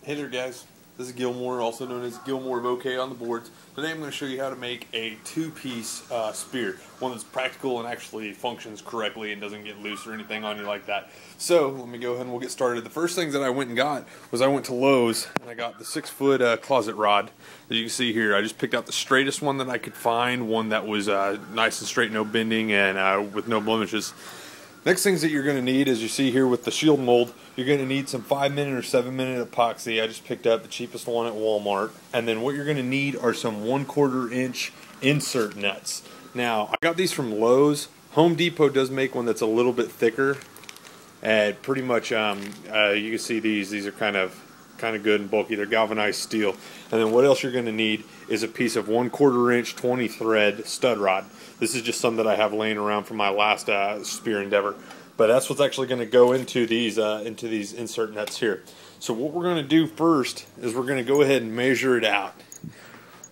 Hey there guys, this is Gilmore, also known as Gilmore of OK on the boards. Today I'm going to show you how to make a two-piece spear, one that's practical and actually functions correctly and doesn't get loose or anything on you like that. So let me go ahead and we'll get started. The first things that I went and got was I went to Lowe's and I got the 6-foot closet rod. As you can see here, I just picked out the straightest one that I could find, one that was nice and straight, no bending, and with no blemishes. Next things that you're going to need, as you see here with the shield mold, you're going to need some 5-minute or 7-minute epoxy. I just picked up the cheapest one at Walmart. And then what you're going to need are some 1/4 inch insert nuts. Now, I got these from Lowe's. Home Depot does make one that's a little bit thicker. And pretty much, you can see these are kind of good and bulky. They're galvanized steel. And then what else you're going to need is a piece of 1/4 inch 20 thread stud rod. This is just some that I have laying around from my last spear endeavor. But that's what's actually going to go into these insert nuts here. So what we're going to do first is we're going to go ahead and measure it out.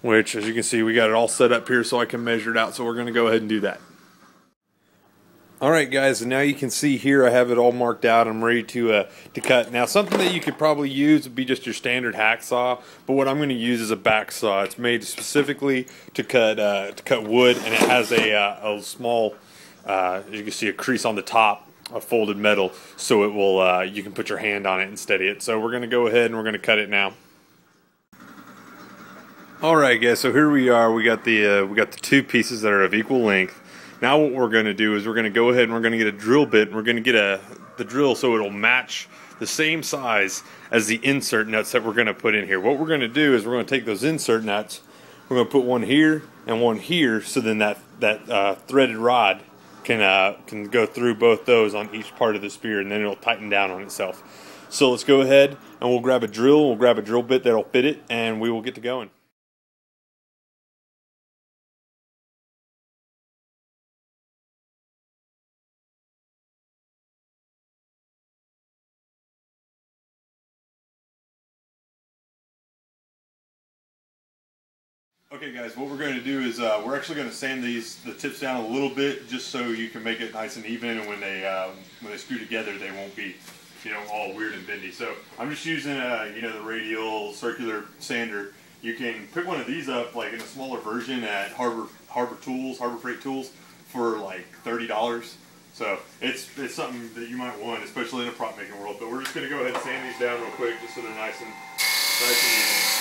Which, as you can see, we got it all set up here so I can measure it out. So we're going to go ahead and do that. Alright guys, and now you can see here I have it all marked out. I'm ready to cut. Now something that you could probably use would be just your standard hacksaw, but what I'm going to use is a back saw. It's made specifically to cut wood, and it has a small, as you can see, a crease on the top of folded metal, so it will you can put your hand on it and steady it. So we're going to go ahead and we're going to cut it now. Alright guys, so here we are. We got the two pieces that are of equal length. Now what we're going to do is we're going to go ahead and we're going to get a drill bit, and we're going to get the drill so it'll match the same size as the insert nuts that we're going to put in here. What we're going to do is we're going to take those insert nuts, we're going to put one here and one here, so then that threaded rod can go through both those on each part of the spear, and then it'll tighten down on itself. So let's go ahead and we'll grab a drill bit that'll fit it, and we will get to going. Okay guys, what we're going to do is we're actually going to sand the tips down a little bit, just so you can make it nice and even, and when they screw together they won't be, all weird and bendy. So I'm just using the radial circular sander. You can pick one of these up like in a smaller version at Harbor Freight Tools for like $30. So it's something that you might want, especially in the prop making world. But we're just going to go ahead and sand these down real quick, just so they're nice and even.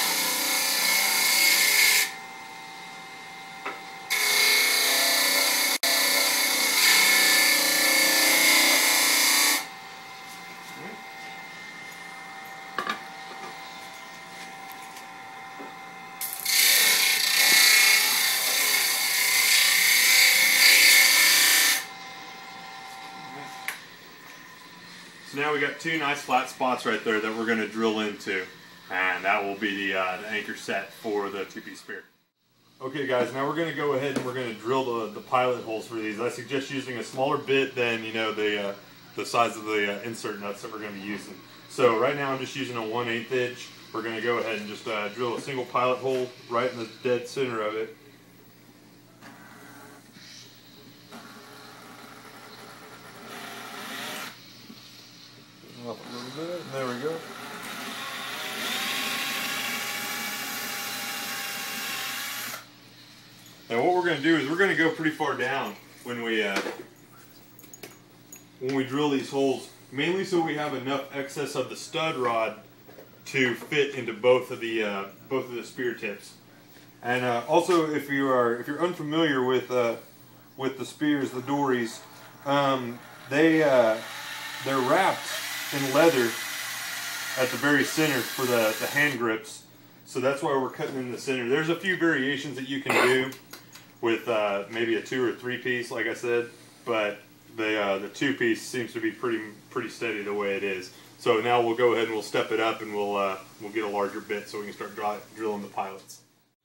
So now we got two nice flat spots right there that we're going to drill into, and that will be the anchor set for the two-piece spear. Okay guys, now we're going to go ahead and we're going to drill the pilot holes for these. I suggest using a smaller bit than the size of the insert nuts that we're going to be using. So right now I'm just using a 1/8 inch. We're going to go ahead and just drill a single pilot hole right in the dead center of it. Up a little bit, there we go. And what we're going to do is we're going to go pretty far down when we drill these holes, mainly so we have enough excess of the stud rod to fit into both of the spear tips. And also, if you're unfamiliar with the spears, the dories, they're wrapped in leather at the very center for the hand grips, so that's why we're cutting in the center. There's a few variations that you can do with maybe a 2 or 3 piece, like I said, but the 2 piece seems to be pretty steady the way it is. So now we'll go ahead and we'll step it up, and we'll get a larger bit so we can start drilling the pilots.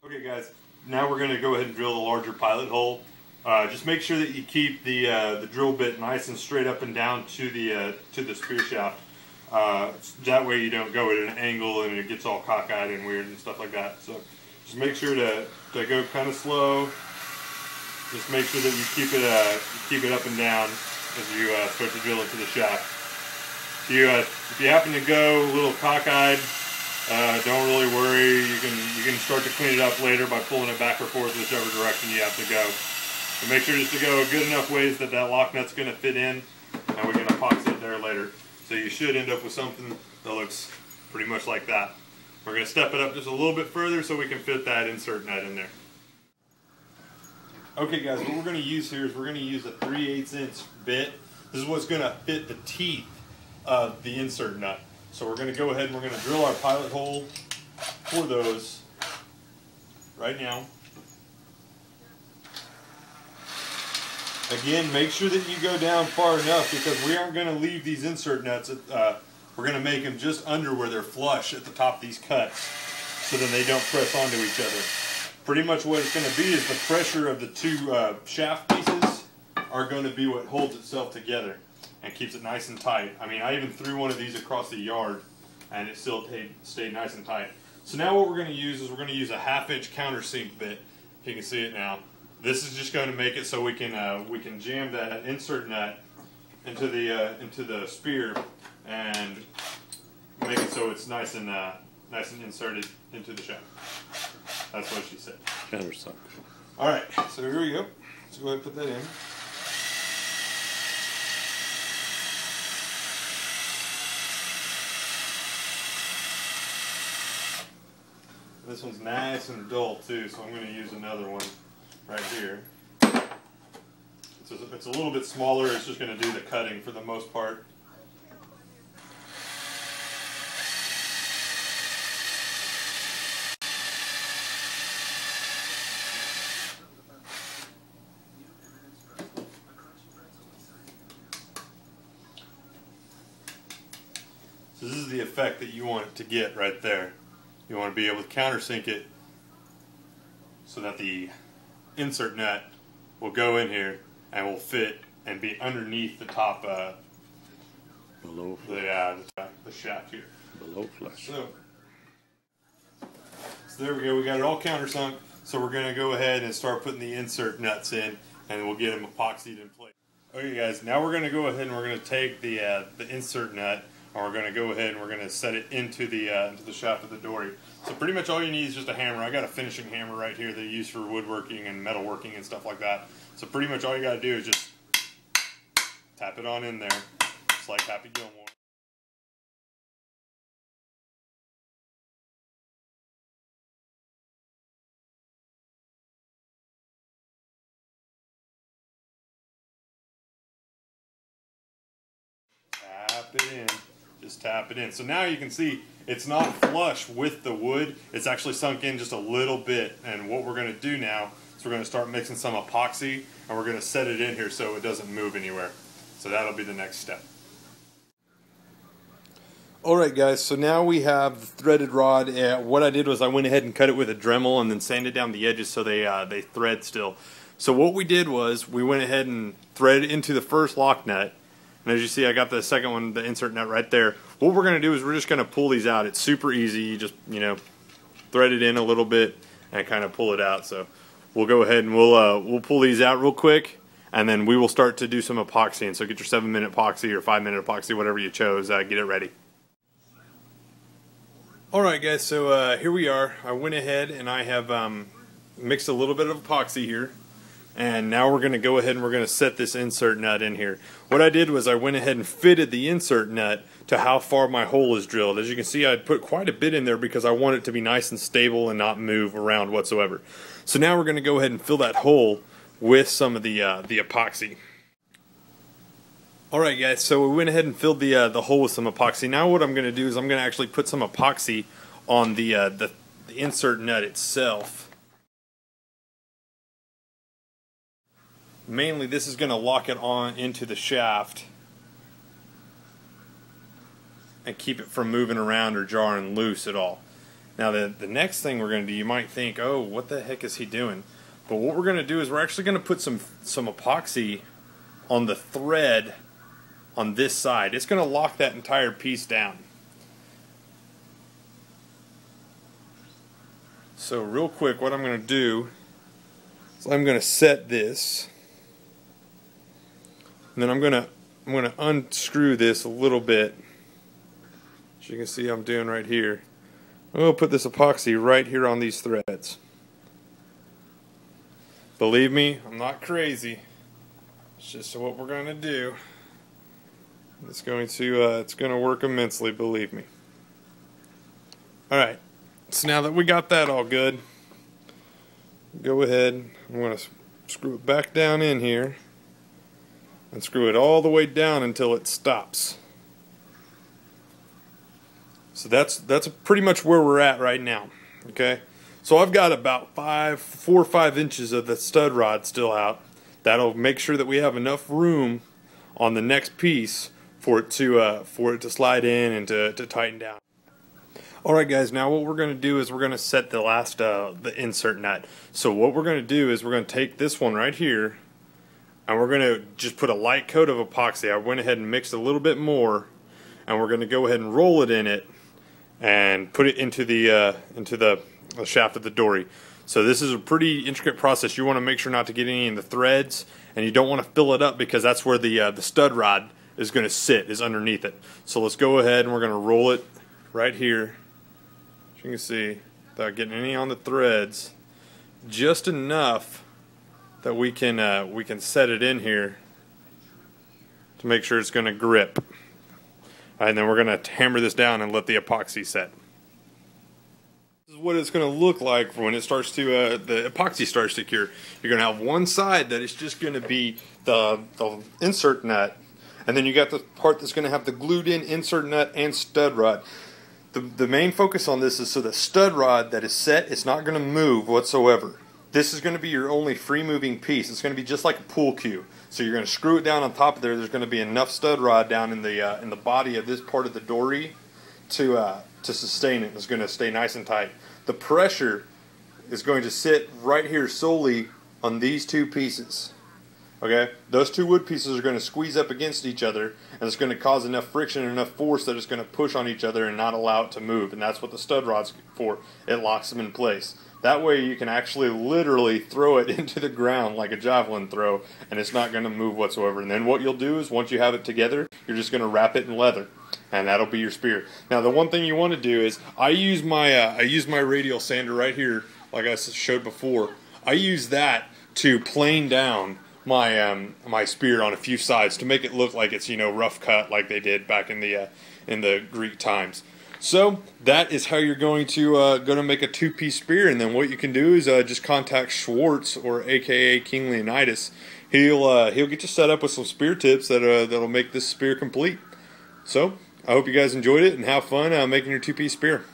Okay guys, now we're going to go ahead and drill the larger pilot hole. Just make sure that you keep the drill bit nice and straight up and down to the spear shaft. That way you don't go at an angle and it gets all cockeyed and weird and stuff like that. So just make sure to go kind of slow. Just make sure that you keep it up and down as you start to drill into the shaft. If you happen to go a little cockeyed, Don't really worry. You can start to clean it up later by pulling it back or forth whichever direction you have to go. But make sure just to go good enough ways that lock nut's going to fit in, and we're going to epoxy it there later. So you should end up with something that looks pretty much like that. We're going to step it up just a little bit further so we can fit that insert nut in there. Okay guys, what we're going to use here is we're going to use a 3/8 inch bit. This is what's going to fit the teeth of the insert nut. So we're going to go ahead and we're going to drill our pilot hole for those right now. Again, make sure that you go down far enough because we aren't going to leave these insert nuts. We're going to make them just under where they're flush at the top of these cuts so then they don't press onto each other. Pretty much what it's going to be is the pressure of the two shaft pieces are going to be what holds itself together and keeps it nice and tight. I mean, I even threw one of these across the yard and it still stayed nice and tight. So now what we're going to use is we're going to use a 1/2 inch countersink bit. If you can see it now. This is just going to make it so we can jam that insert nut into the spear and make it so it's nice and inserted into the shaft. That's what she said. Countersunk. All right, so here we go. Let's go ahead and put that in. This one's nice and dull too, so I'm going to use another one right here. It's a little bit smaller. It's just going to do the cutting for the most part. So this is the effect that you want it to get right there. You want to be able to countersink it so that the insert nut will go in here and will fit and be underneath the top below the shaft here. Below flush. So there we go. We got it all countersunk. So we're going to go ahead and start putting the insert nuts in, and we'll get them epoxied in place. Okay, guys. Now we're going to go ahead and we're going to take the insert nut. And we're going to go ahead and we're going to set it into the shaft of the dory. So pretty much all you need is just a hammer. I got a finishing hammer right here that I use for woodworking and metalworking and stuff like that. So pretty much all you got to do is just tap it on in there, just like Happy Gilmore. Tap it in. Just tap it in. So now you can see it's not flush with the wood. It's actually sunk in just a little bit. And what we're going to do now is we're going to start mixing some epoxy and we're going to set it in here so it doesn't move anywhere. So that'll be the next step. Alright guys, so now we have the threaded rod. What I did was I went ahead and cut it with a Dremel and then sanded down the edges so they thread still. So what we did was we went ahead and threaded into the first lock nut. And as you see, I got the second one, the insert nut right there. What we're going to do is we're just going to pull these out. It's super easy. You just, thread it in a little bit and kind of pull it out. So we'll go ahead and we'll pull these out real quick, and then we will start to do some epoxy. And so get your 7-minute epoxy or 5-minute epoxy, whatever you chose. Get it ready. Alright guys, so here we are. I went ahead and I have mixed a little bit of epoxy here. And now we're going to go ahead and we're going to set this insert nut in here. What I did was I went ahead and fitted the insert nut to how far my hole is drilled. As you can see, I put quite a bit in there because I want it to be nice and stable and not move around whatsoever. So now we're going to go ahead and fill that hole with some of the epoxy. Alright guys, so we went ahead and filled the hole with some epoxy. Now what I'm going to do is I'm going to actually put some epoxy on the insert nut itself. Mainly this is going to lock it on into the shaft and keep it from moving around or jarring loose at all. Now the next thing we're going to do, you might think, oh, what the heck is he doing? But what we're going to do is we're actually going to put some epoxy on the thread on this side. It's going to lock that entire piece down. So real quick, what I'm going to do is I'm going to set this. And then I'm gonna unscrew this a little bit, as you can see I'm doing right here. I'm going to put this epoxy right here on these threads. Believe me, I'm not crazy. It's just what we're going to do. It's going to work immensely, believe me. Alright, so now that we got that all good, go ahead, I'm going to screw it back down in here and screw it all the way down until it stops. So that's pretty much where we're at right now. Okay, so I've got about 4 or 5 inches of the stud rod still out. That'll make sure that we have enough room on the next piece for it to slide in and to tighten down. Alright guys, now what we're going to do is we're going to set the last the insert nut. So what we're going to do is we're going to take this one right here and we're going to just put a light coat of epoxy. I went ahead and mixed a little bit more, and we're going to go ahead and roll it in it and put it into the shaft of the dory. So this is a pretty intricate process. You want to make sure not to get any in the threads, and you don't want to fill it up because that's where the stud rod is going to sit, is underneath it. So let's go ahead and we're going to roll it right here, as you can see, without getting any on the threads, just enough that we can set it in here to make sure it's going to grip. And then we're going to hammer this down and let the epoxy set. This is what it's going to look like when it starts to the epoxy starts to cure. You're going to have one side that is just going to be the insert nut, and then you got the part that's going to have the glued in insert nut and stud rod. The main focus on this is so the stud rod that is set, it's not going to move whatsoever. This is going to be your only free moving piece. It's going to be just like a pool cue. So you're going to screw it down on top of there. There's going to be enough stud rod down in the body of this part of the dory to sustain it. It's going to stay nice and tight. The pressure is going to sit right here solely on these two pieces. Okay, those two wood pieces are going to squeeze up against each other, and it's going to cause enough friction and enough force that it's going to push on each other and not allow it to move. And that's what the stud rod's for. It locks them in place. That way you can actually literally throw it into the ground like a javelin throw, and it's not going to move whatsoever. And then what you'll do is, once you have it together, you're just going to wrap it in leather, and that'll be your spear. Now the one thing you want to do is, I use my radial sander right here, like I showed before. I use that to plane down my spear on a few sides to make it look like it's, you know, rough cut like they did back in the Greek times. So that is how you're going to make a two-piece spear. And then what you can do is just contact Schwartz, or AKA King Leonidas. He'll get you set up with some spear tips that'll make this spear complete. So I hope you guys enjoyed it and have fun making your two-piece spear.